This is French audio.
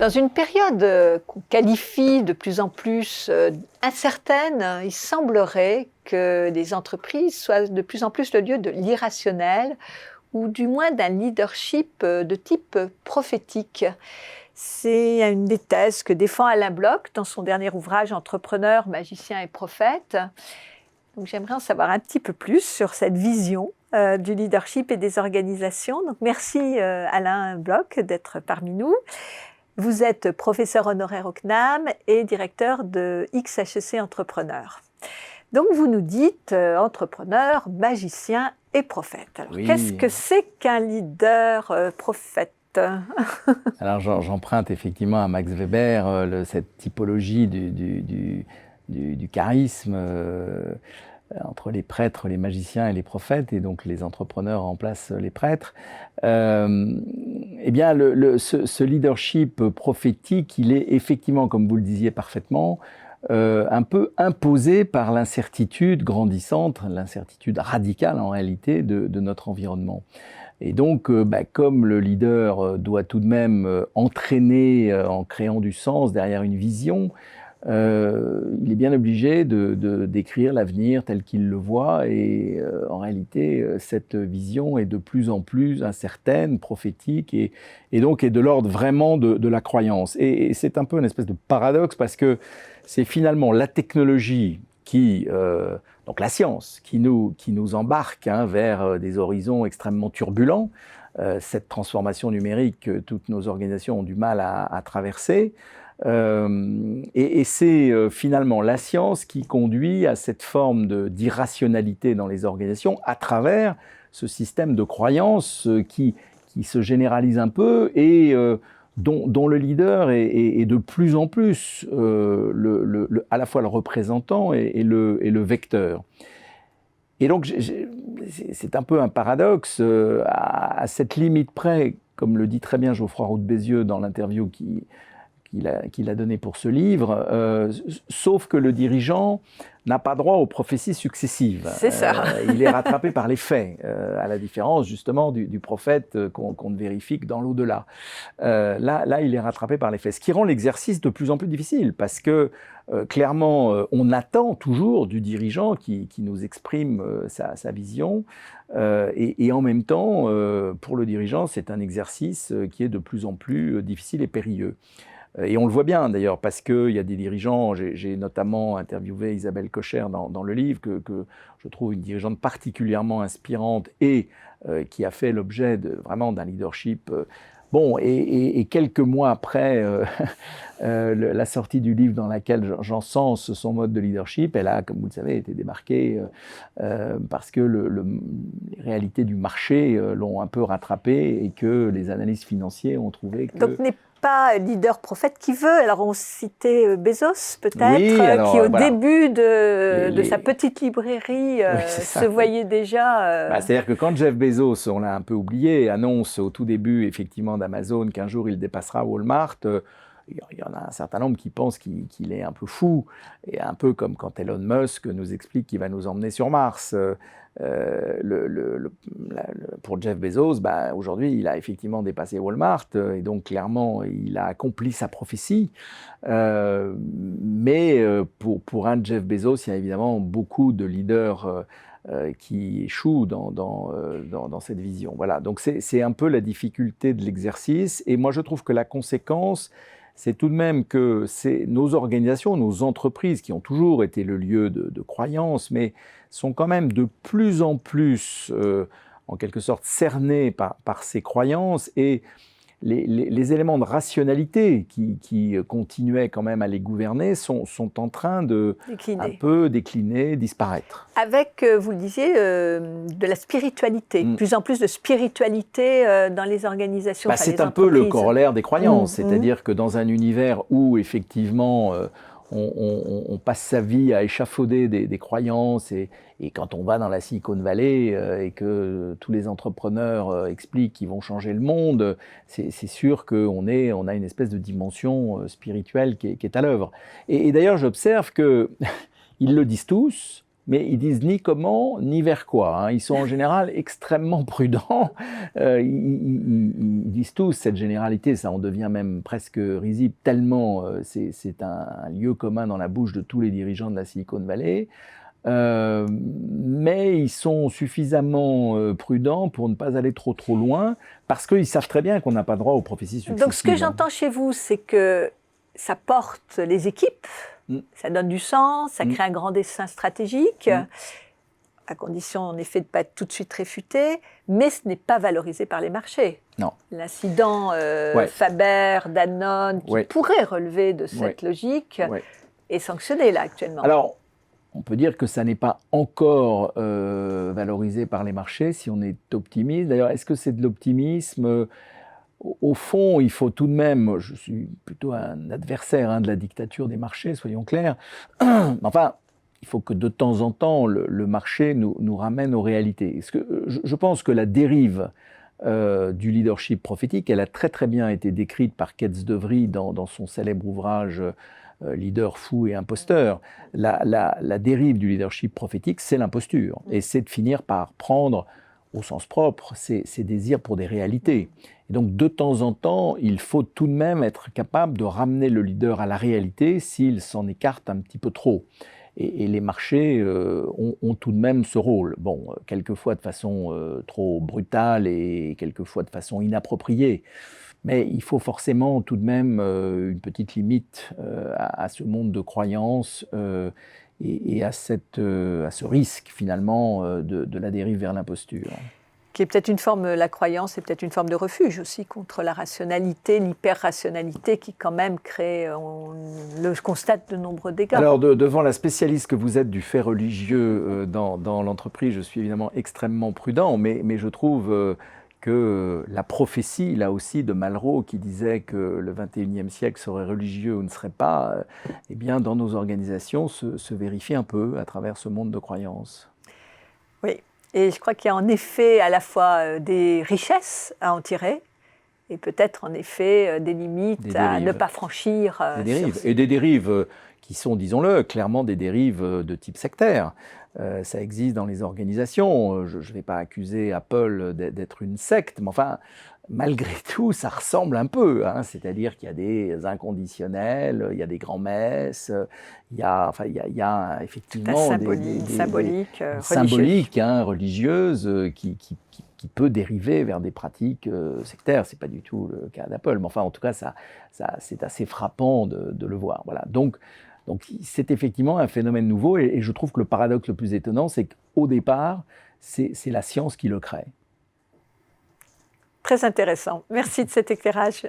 Dans une période qu'on qualifie de plus en plus incertaine, il semblerait que les entreprises soient de plus en plus le lieu de l'irrationnel ou du moins d'un leadership de type prophétique. C'est une des thèses que défend Alain Bloch dans son dernier ouvrage « Entrepreneur, magicien et prophète ». Donc, j'aimerais en savoir un petit peu plus sur cette vision du leadership et des organisations. Donc, merci Alain Bloch d'être parmi nous. Vous êtes professeur honoraire au CNAM et directeur de XHEC Entrepreneur. Donc, vous nous dites entrepreneur, magicien et prophète. Alors, oui. Qu'est-ce que c'est qu'un leader prophète ? Alors, j'emprunte effectivement à Max Weber cette typologie du charisme entre les prêtres, les magiciens et les prophètes, et donc les entrepreneurs remplacent les prêtres. Eh bien, ce leadership prophétique, il est effectivement, comme vous le disiez parfaitement, un peu imposé par l'incertitude grandissante, l'incertitude radicale en réalité de notre environnement. Et donc, comme le leader doit tout de même entraîner en créant du sens derrière une vision, il est bien obligé de décrire l'avenir tel qu'il le voit, et en réalité, cette vision est de plus en plus incertaine, prophétique, et donc est de l'ordre vraiment de la croyance. Et c'est un peu une espèce de paradoxe, parce que c'est finalement la technologie donc la science, qui nous embarque vers des horizons extrêmement turbulents, cette transformation numérique que toutes nos organisations ont du mal à traverser. Et c'est finalement la science qui conduit à cette forme d'irrationalité dans les organisations à travers ce système de croyances qui se généralise un peu et dont le leader est de plus en plus à la fois le représentant et le vecteur. Et donc, c'est un peu un paradoxe, à cette limite près, comme le dit très bien Geoffroy Roux de Bézieux dans l'interview qu'il a donné pour ce livre, sauf que le dirigeant n'a pas droit aux prophéties successives. C'est ça. Il est rattrapé par les faits, à la différence justement du prophète qu'on ne vérifie que dans l'au-delà. Là, il est rattrapé par les faits, ce qui rend l'exercice de plus en plus difficile, parce que clairement, on attend toujours du dirigeant qui nous exprime sa vision, et en même temps, pour le dirigeant, c'est un exercice qui est de plus en plus difficile et périlleux. Et on le voit bien d'ailleurs, parce qu'il y a des dirigeants, j'ai notamment interviewé Isabelle Kocher dans le livre, que je trouve une dirigeante particulièrement inspirante et qui a fait l'objet vraiment d'un leadership. Bon, et quelques mois après la sortie du livre dans laquelle j'encense son mode de leadership, elle a, comme vous le savez, été démarquée parce que les réalités du marché l'ont un peu rattrapée et que les analystes financiers ont trouvé que... Donc, n'est pas leader prophète qui veut. Alors, on citait Bezos, peut-être, oui, alors, qui au voilà. début de sa petite librairie se voyait déjà... C'est-à-dire que quand Jeff Bezos, on l'a un peu oublié, annonce au tout début effectivement d'Amazon qu'un jour il dépassera Walmart, il y en a un certain nombre qui pensent qu'il est un peu fou, et un peu comme quand Elon Musk nous explique qu'il va nous emmener sur Mars. Pour Jeff Bezos, aujourd'hui, il a effectivement dépassé Walmart, et donc clairement, il a accompli sa prophétie. Mais pour un Jeff Bezos, il y a évidemment beaucoup de leaders qui échouent dans cette vision. Voilà, donc c'est un peu la difficulté de l'exercice, et moi je trouve que la conséquence, c'est tout de même que c'est nos organisations, nos entreprises, qui ont toujours été le lieu de croyance, mais sont quand même de plus en plus, en quelque sorte, cernées par ces croyances, et les éléments de rationalité qui continuaient quand même à les gouverner sont en train de un peu décliner, disparaître. Avec, vous le disiez, de la spiritualité, de plus en plus de spiritualité dans les organisations. C'est un peu le corollaire des croyances, c'est-à-dire que dans un univers où effectivement on passe sa vie à échafauder des croyances, et quand on va dans la Silicon Valley et que tous les entrepreneurs expliquent qu'ils vont changer le monde, c'est sûr qu'on a une espèce de dimension spirituelle qui est à l'œuvre. Et d'ailleurs, j'observe qu'ils le disent tous, mais ils disent ni comment, ni vers quoi. Hein. Ils sont en général extrêmement prudents. Ils disent tous cette généralité, ça en devient même presque risible, tellement c'est un lieu commun dans la bouche de tous les dirigeants de la Silicon Valley. Mais ils sont suffisamment prudents pour ne pas aller trop loin, parce qu'ils savent très bien qu'on n'a pas droit aux prophéties successives. Donc ce que j'entends chez vous, c'est que ça porte les équipes, ça donne du sens, ça crée un grand dessin stratégique, à condition en effet de ne pas être tout de suite réfuté, mais ce n'est pas valorisé par les marchés. Non. L'incident Faber, Danone, qui pourrait relever de cette logique, est sanctionné là actuellement. Alors, on peut dire que ça n'est pas encore valorisé par les marchés si on est optimiste. D'ailleurs, est-ce que c'est de l'optimisme ? Au fond, il faut tout de même, je suis plutôt un adversaire de la dictature des marchés, soyons clairs. Enfin, il faut que de temps en temps, le marché nous ramène aux réalités. Je pense que la dérive du leadership prophétique, elle a très bien été décrite par Ketz de Vries dans son célèbre ouvrage Leader fou et imposteur. La dérive du leadership prophétique, c'est l'imposture. Et c'est de finir par prendre, au sens propre, ses désirs pour des réalités. Et donc, de temps en temps, il faut tout de même être capable de ramener le leader à la réalité s'il s'en écarte un petit peu trop. Et les marchés ont tout de même ce rôle. Bon, quelquefois de façon trop brutale et quelquefois de façon inappropriée. Mais il faut forcément tout de même une petite limite à ce monde de croyances et à ce risque finalement de la dérive vers l'imposture. Qui est peut-être une forme, la croyance est peut-être une forme de refuge aussi contre la rationalité, l'hyper-rationalité qui quand même crée, on le constate, de nombreux dégâts. Alors devant la spécialiste que vous êtes du fait religieux dans l'entreprise, je suis évidemment extrêmement prudent, mais je trouve que la prophétie, là aussi, de Malraux, qui disait que le XXIe siècle serait religieux ou ne serait pas, eh bien, dans nos organisations, se vérifie un peu à travers ce monde de croyances. Oui. Et je crois qu'il y a en effet à la fois des richesses à en tirer et peut-être en effet des limites à ne pas franchir. Des dérives. Et des dérives qui sont, disons-le, clairement des dérives de type sectaire. Ça existe dans les organisations. Je ne vais pas accuser Apple d'être une secte, mais enfin, malgré tout, ça ressemble un peu. Hein. C'est-à-dire qu'il y a des inconditionnels, il y a des grands-messes, il y a effectivement des symboliques religieuses qui peut dériver vers des pratiques sectaires. Ce n'est pas du tout le cas d'Apple, mais enfin, en tout cas, c'est assez frappant de le voir. Voilà. Donc, c'est effectivement un phénomène nouveau et je trouve que le paradoxe le plus étonnant, c'est qu'au départ, c'est la science qui le crée. Très intéressant. Merci de cet éclairage.